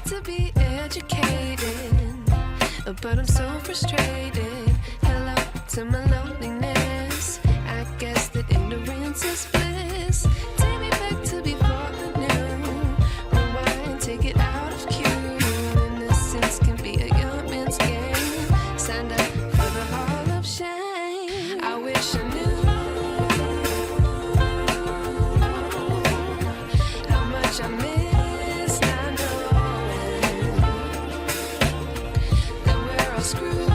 to be educated, but I'm so frustrated. Hello to my loneliness. I guess that ignorance is bliss. Take me back to before I knew. Rewind, take it out of cue. Innocence can be a young man's game. Signed up for the hall of shame. I wish I knew how much I miss not knowing that we're all screwed.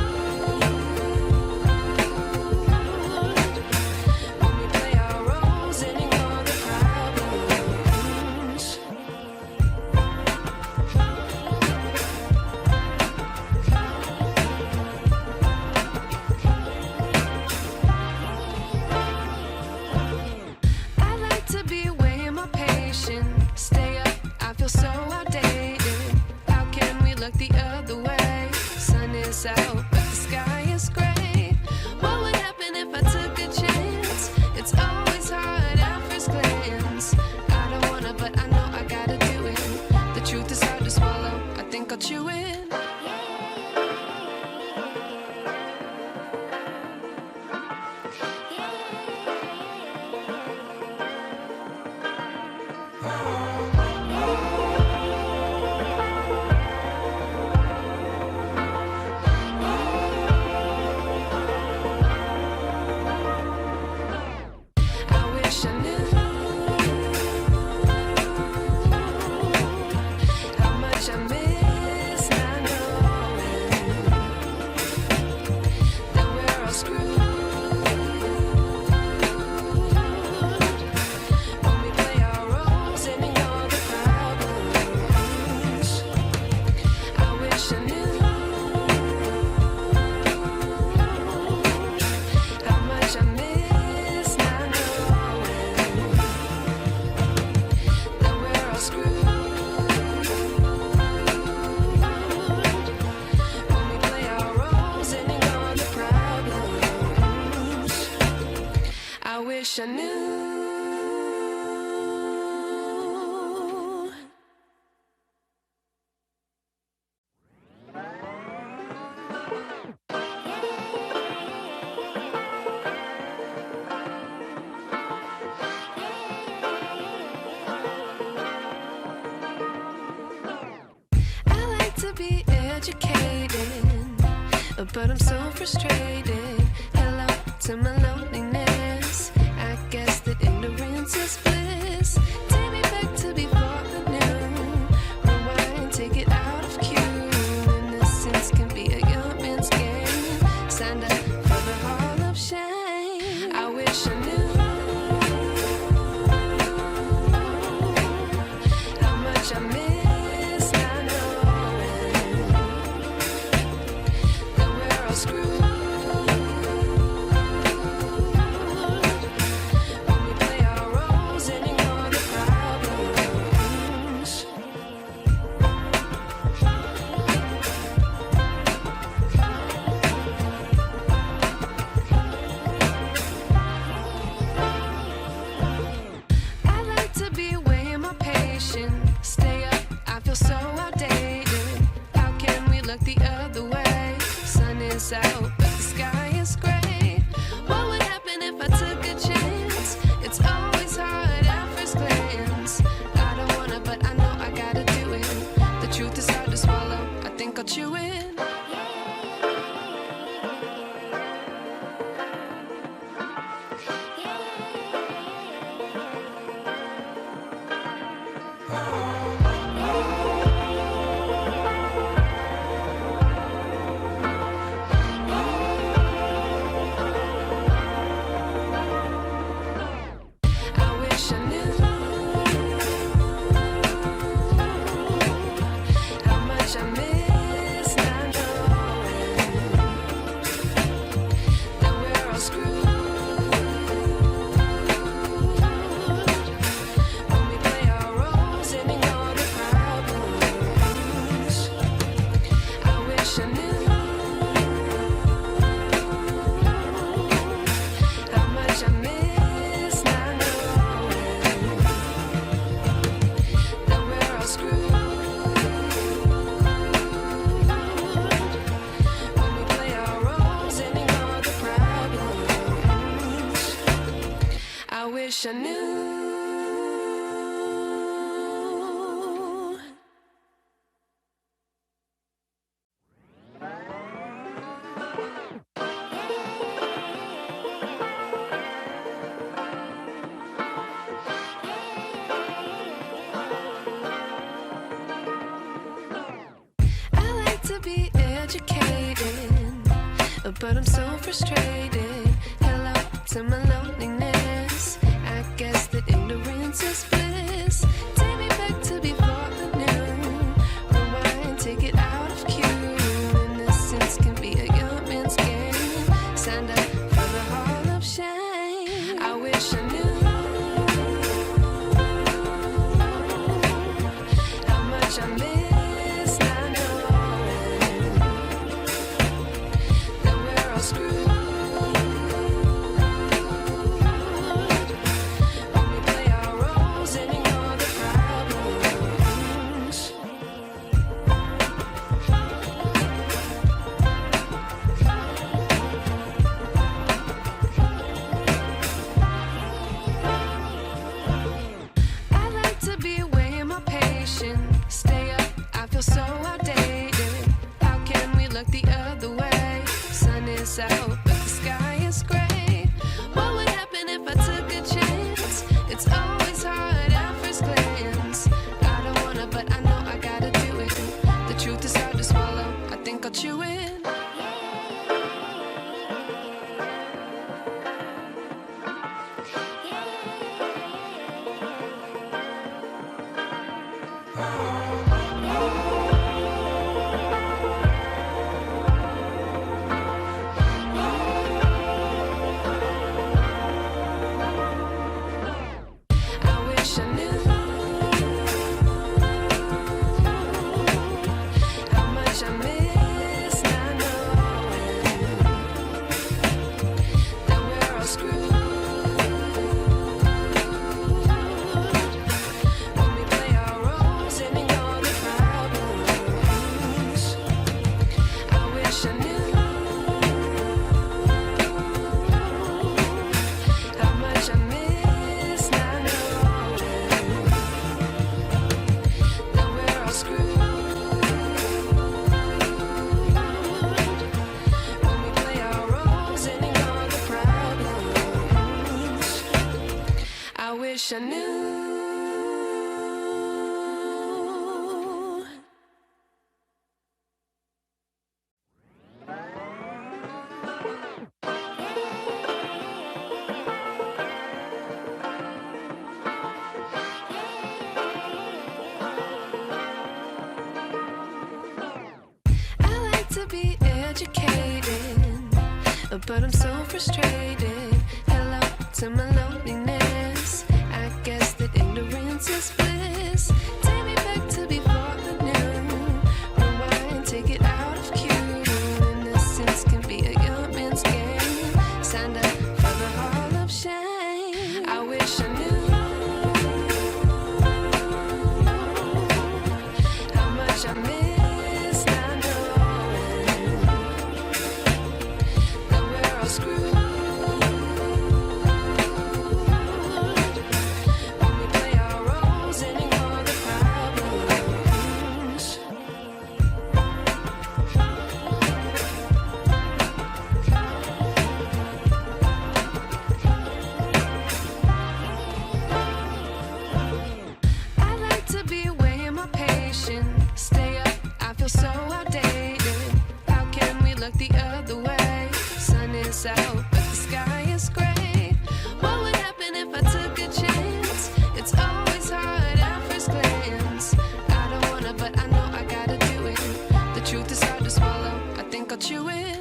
Stay up, I feel so outdated. How can we look the other way? Sun is out, but the sky is gray. What would happen if I took a chance? It's always hard at first glance. I don't wanna, but I know I gotta do it. The truth is hard to swallow, I think I'll chew it. I wish I knew. I like to be educated, but I'm so frustrated. Hello to my loneliness. I guess that ignorance is bliss. Take me back to before I knew. Rewind, take it out of cue. Innocence can be a young man's game. Signed up for the hall of shame. I wish I knew how much I miss not knowing that we're all screwed. wish I knew. I like to be educated, but I'm so frustrated. Hello to my loneliness. I guess that ignorance is bliss. Take me back to before the noon. Rewind, take it out of cue. Innocence can be a young man's game. Signed up for the hall of shame. I wish I knew how much I miss not knowing that we're all screwed. Stay up, I feel so outdated. How can we look the other way? Sun is out, but the sky is gray. What would happen if I took a chance? It's always hard at first glance. I don't wanna, but I know I gotta do it. The truth is hard to swallow, I think I'll chew it. I wish I knew. I like to be educated, but I'm so frustrated. Hello to my loneliness. I guess that ignorance is bliss. Take me back to before the noon. Rewind, take it out of cue. Innocence can be a young man's game. Signed up for the hall of shame. I wish I knew how much I miss not knowing that we're all screwed. Stay up, I feel so outdated. How can we look the other way? Sun is out, but the sky is gray. What would happen if I took a chance? It's always hard at first glance. I don't wanna, but I know I gotta do it. The truth is hard to swallow, I think I'll chew it.